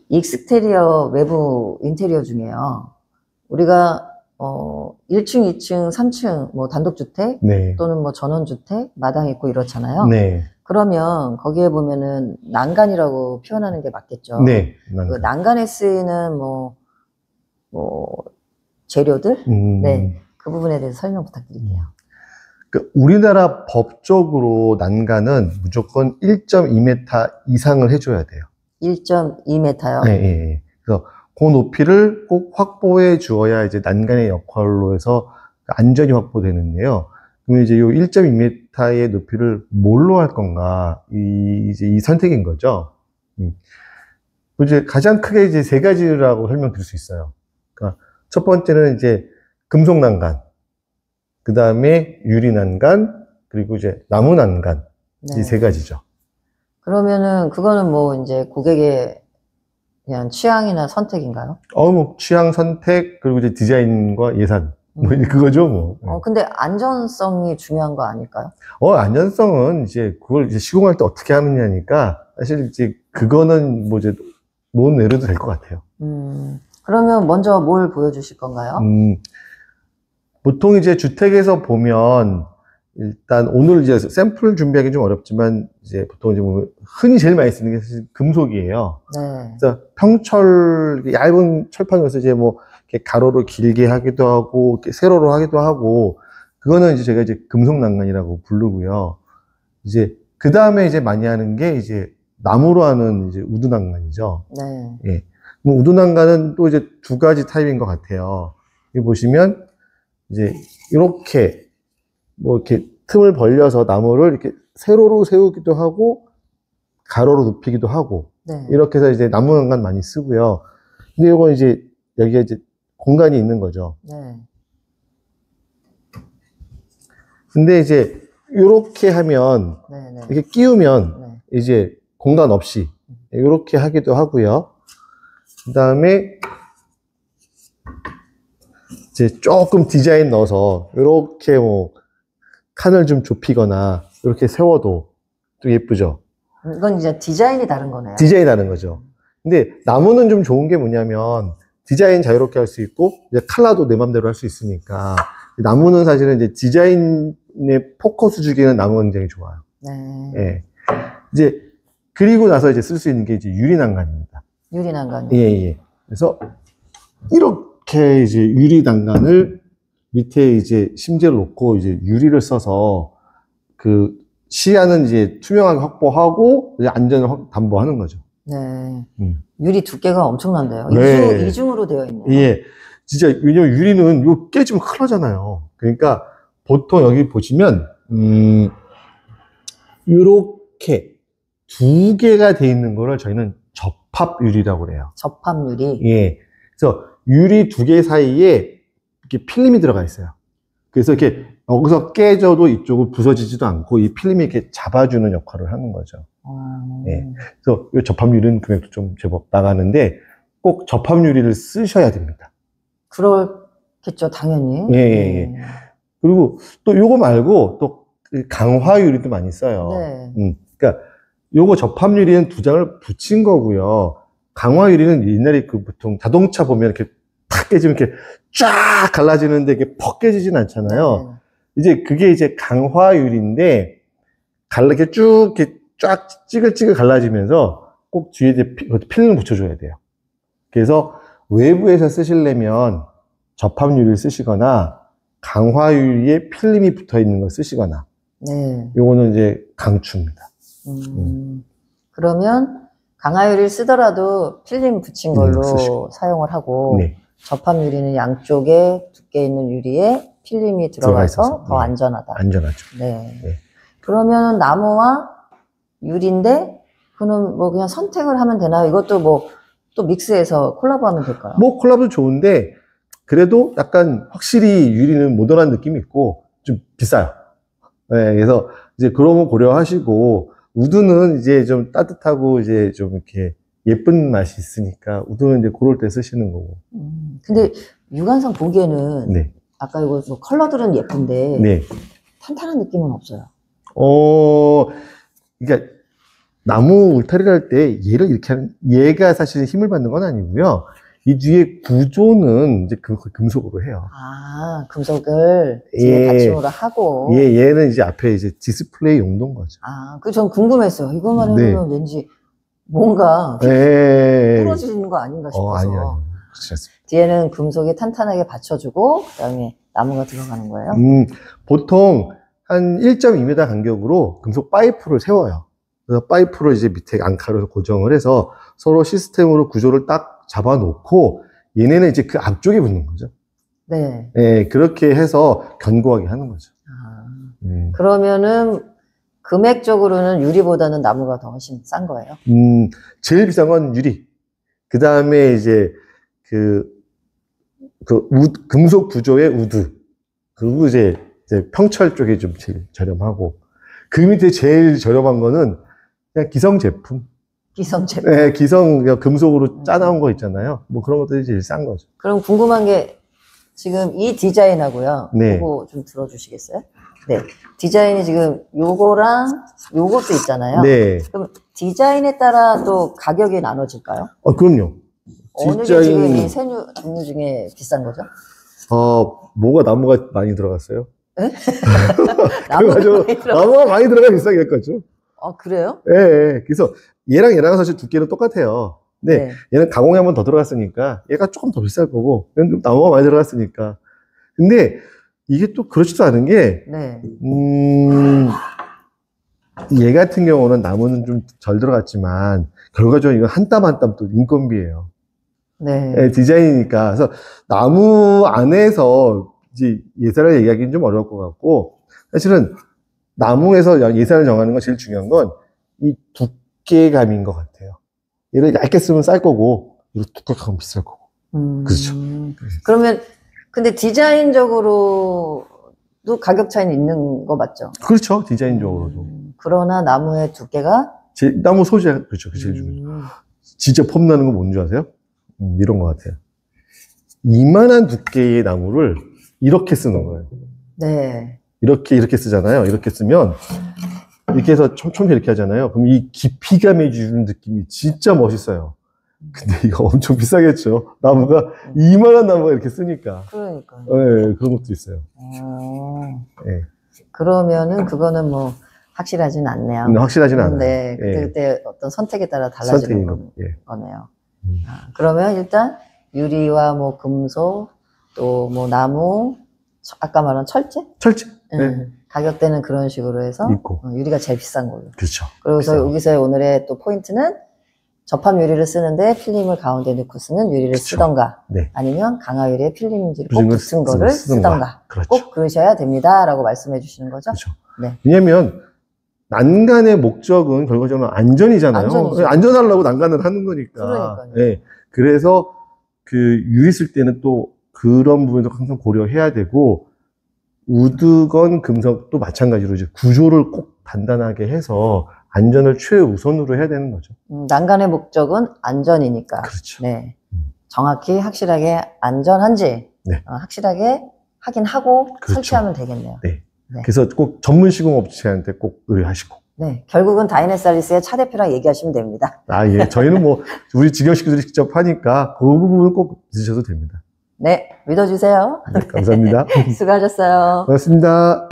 익스테리어 외부 인테리어 중에요. 우리가 1층, 2층, 3층 뭐 단독주택 네. 또는 뭐 전원주택 마당 있고 이렇잖아요. 네. 그러면 거기에 보면은 난간이라고 표현하는 게 맞겠죠. 네. 그 난간에 쓰이는 뭐 재료들, 네, 그 부분에 대해서 설명 부탁드릴게요. 우리나라 법적으로 난간은 무조건 1.2m 이상을 해줘야 돼요. 1.2m요? 네, 예. 그래서 그 높이를 꼭 확보해 주어야 이제 난간의 역할로 해서 안전이 확보되는데요. 그러면 이제 이 1.2m의 높이를 뭘로 할 건가? 이제 이 선택인 거죠. 이제 가장 크게 이제 세 가지라고 설명드릴 수 있어요. 그러니까 첫 번째는 이제 금속 난간, 그 다음에 유리 난간, 그리고 이제 나무 난간. 네. 이 세 가지죠. 그러면은 그거는 뭐 이제 고객의 그냥 취향이나 선택인가요? 뭐 취향 선택, 그리고 이제 디자인과 예산. 뭐 그거죠, 뭐. 근데 안전성이 중요한 거 아닐까요? 안전성은 이제 그걸 이제 시공할 때 어떻게 하느냐니까 사실 이제 그거는 뭐 이제 논 내려도 될 것 같아요. 그러면 먼저 뭘 보여주실 건가요? 보통 이제 주택에서 보면 일단 오늘 이제 샘플을 준비하기 좀 어렵지만 이제 보통 이제 보면 흔히 제일 많이 쓰는 게 사실 금속이에요. 네. 그래서 평철 얇은 철판에서 이제 뭐 이렇게 가로로 길게 하기도 하고 이렇게 세로로 하기도 하고 그거는 이제 제가 이제 금속 난간이라고 부르고요. 이제 그 다음에 이제 많이 하는 게 이제 나무로 하는 이제 우드 난간이죠. 네. 예. 뭐 우드 난간은 또 이제 두 가지 타입인 것 같아요. 여기 보시면 이제 이렇게 뭐 이렇게 틈을 벌려서 나무를 이렇게 세로로 세우기도 하고 가로로 눕히기도 하고 네. 이렇게 해서 이제 나무 난간 많이 쓰고요. 근데 이건 이제 여기에 이제 공간이 있는 거죠. 네. 근데 이제 이렇게 하면 네. 이렇게 끼우면 이제 공간 없이 이렇게 하기도 하고요. 그 다음에 이제 조금 디자인 넣어서 이렇게 뭐 칸을 좀 좁히거나 이렇게 세워도 좀 예쁘죠. 이건 이제 디자인이 다른 거네요. 디자인이 다른 거죠. 근데 나무는 좀 좋은 게 뭐냐면 디자인 자유롭게 할 수 있고 이제 컬러도 내 맘대로 할 수 있으니까 나무는 사실은 이제 디자인의 포커스 주기에는 나무가 굉장히 좋아요. 네. 예. 이제 그리고 나서 이제 쓸 수 있는 게 이제 유리 난간입니다. 유리 난간이요? 예. 그래서 이렇게 이제 유리 난간을 밑에 이제 심재를 놓고 이제 유리를 써서 그 시야는 이제 투명하게 확보하고 이제 안전을 담보하는 거죠. 네. 유리 두께가 엄청난데요. 네. 이중으로 되어 있네요. 예. 진짜, 왜냐면 유리는 이거 깨지면 큰일 나잖아요. 그러니까 보통 여기 보시면, 요렇게 두 개가 돼 있는 거를 저희는 접합유리라고 그래요. 접합유리? 예. 그래서 유리 두 개 사이에 이렇게 필름이 들어가 있어요. 그래서 이렇게 여기서 깨져도 이쪽은 부서지지도 않고 이 필름이 이렇게 잡아주는 역할을 하는 거죠. 예. 그래서 이 접합유리는 금액도 좀 제법 나가는데 꼭 접합유리를 쓰셔야 됩니다. 그렇겠죠, 당연히. 예. 그리고 또 요거 말고 또 강화유리도 많이 써요. 네. 그러니까 요거 접합유리는 두 장을 붙인 거고요. 강화유리는 옛날에 그 보통 자동차 보면 이렇게 탁 깨지면 이렇게 쫙 갈라지는데 이게 퍽 깨지진 않잖아요. 이제 그게 이제 강화유리인데 이렇게 쭉 이렇게 쫙 찌글찌글 갈라지면서 꼭 뒤에 이제 필름을 붙여줘야 돼요. 그래서 외부에서 쓰시려면 접합유리를 쓰시거나 강화유리에 필름이 붙어 있는 걸 쓰시거나. 네. 요거는 이제 강추입니다. 그러면 강화유리를 쓰더라도 필름 붙인 걸로 사용을 하고 접합유리는 양쪽에 두께 있는 유리에 필름이 들어가서 더 안전하다. 안전하죠. 네. 그러면 나무와 유리인데 그는 뭐 그냥 선택을 하면 되나요? 이것도 뭐 또 믹스해서 콜라보하면 될까요? 뭐 콜라보도 좋은데 그래도 약간 확실히 유리는 모던한 느낌이 있고 좀 비싸요. 네, 그래서 이제 그런 거 고려하시고 우드는 이제 좀 따뜻하고 이제 좀 이렇게 예쁜 맛이 있으니까 우드는 이제 그럴 때 쓰시는 거고. 근데 육안상 보기에는 아까 이거 뭐 컬러들은 예쁜데 탄탄한 느낌은 없어요. 그러니까 나무 울타리를 할 때 얘를 이렇게 하는, 얘가 사실 힘을 받는 건 아니고요. 이 뒤에 구조는 이제 금속으로 해요. 아, 금속을 뒤에 받침으로 하고. 얘는 이제 앞에 이제 디스플레이 용도인 거죠. 아, 전 궁금했어요. 이것만 네. 해보면 왠지 뭔가 부러지는 거 아닌가 싶어서. 아니요. 그렇지 않습니다. 뒤에는 금속이 탄탄하게 받쳐주고, 그 다음에 나무가 들어가는 거예요? 보통 한 1.2m 간격으로 금속 파이프를 세워요. 그래서 파이프를 이제 밑에 앙카로 고정을 해서 서로 시스템으로 구조를 딱 잡아놓고 얘네는 이제 그 앞쪽에 붙는 거죠. 네. 네, 그렇게 해서 견고하게 하는 거죠. 아, 그러면은 금액적으로는 유리보다는 나무가 더 훨씬 싼 거예요? 제일 비싼 건 유리. 그 다음에 이제 금속 구조의 우드. 그리고 이제 평철 쪽이 좀 제일 저렴하고. 그 밑에 제일 저렴한 거는 그냥 기성 제품. 기성 제품. 네, 금속으로 짜나온 거 있잖아요. 뭐 그런 것들이 제일 싼 거죠. 그럼 궁금한 게 지금 이 디자인하고요. 네. 이거 좀 들어주시겠어요? 네. 디자인이 지금 요거랑 요것도 있잖아요. 네. 그럼 디자인에 따라 또 가격이 나눠질까요? 그럼요. 어느 게 지금 이 세 종류 중에 비싼 거죠? 뭐가 나무가 많이 들어갔어요? 네? 나무가 많이 들어가 비싸게 됐겠죠. 아, 그래요? 예. 그래서 얘랑 사실 두께는 똑같아요. 근데 네. 얘는 가공이 한 번 더 들어갔으니까 얘가 조금 더 비쌀 거고 얘는 좀 나무가 많이 들어갔으니까. 근데 이게 또 그렇지도 않은 게 네. 얘 같은 경우는 나무는 좀 덜 들어갔지만 결과적으로 이건 한 땀 한 땀 또 인건비예요. 네. 예, 디자인이니까. 그래서 나무 안에서 이제 예산을 얘기하기는 좀 어려울 것 같고, 사실은 나무에서 예산을 정하는 건 제일 중요한 건 이 두께감인 것 같아요. 얘를 얇게 쓰면 쌀 거고, 얘를 두껍게 비쌀 거고. 그렇죠. 그러면 근데 디자인적으로도 가격 차이는 있는 거 맞죠? 그렇죠. 디자인적으로도. 그러나 나무의 두께가 나무 소재, 그렇죠. 그게 제일 중요해요. 진짜 폼나는 건 뭔지 아세요? 이런 것 같아요. 이만한 두께의 나무를 이렇게 쓰는 거예요. 네. 이렇게 쓰잖아요. 이렇게 쓰면, 이렇게 해서 촘촘히 이렇게 하잖아요. 그럼 이 깊이감이 주는 느낌이 진짜 멋있어요. 근데 이거 엄청 비싸겠죠. 나무가, 이만한 나무가 이렇게 쓰니까. 그러니까요. 네, 그런 것도 있어요. 네. 그러면은 그거는 뭐 확실하진 않네요. 확실하진 않아요. 네. 그때 어떤 선택에 따라 달라지는 거네요. 그러면 일단 유리와 뭐 금속, 또 뭐 나무, 아까 말한 철제? 철제. 네. 가격대는 그런 식으로 해서 있고. 유리가 제일 비싼 걸로. 그렇죠. 그래서 여기서 오늘의 또 포인트는 접합 유리를 쓰는데 필름을 가운데 넣고 쓰는 유리를 그렇죠. 쓰던가, 네. 아니면 강화 유리에 필름지를 꼭 붙은 거를 쓰던가. 그렇죠. 꼭 그러셔야 됩니다라고 말씀해 주시는 거죠. 그렇죠. 네. 왜냐면 난간의 목적은 결과적으로 안전이잖아요. 안전이죠. 안전하려고 난간을 하는 거니까. 그러니까요. 네. 그래서 유리 쓸 때는 또 그런 부분도 항상 고려해야 되고, 우드건 금속도 마찬가지로 이제 구조를 꼭 단단하게 해서 안전을 최우선으로 해야 되는 거죠. 난간의 목적은 안전이니까. 그렇죠. 네. 정확히 확실하게 안전한지 확실하게 확인하고 그렇죠. 설치하면 되겠네요. 네. 그래서 꼭 전문 시공업체한테 꼭 의뢰하시고. 네. 결국은 다이네살리스의 차 대표랑 얘기하시면 됩니다. 예. 저희는 뭐 우리 직영 식구들이 직접 하니까 그 부분은 꼭 믿으셔도 됩니다. 네. 믿어주세요. 네, 감사합니다. 수고하셨어요. 고맙습니다.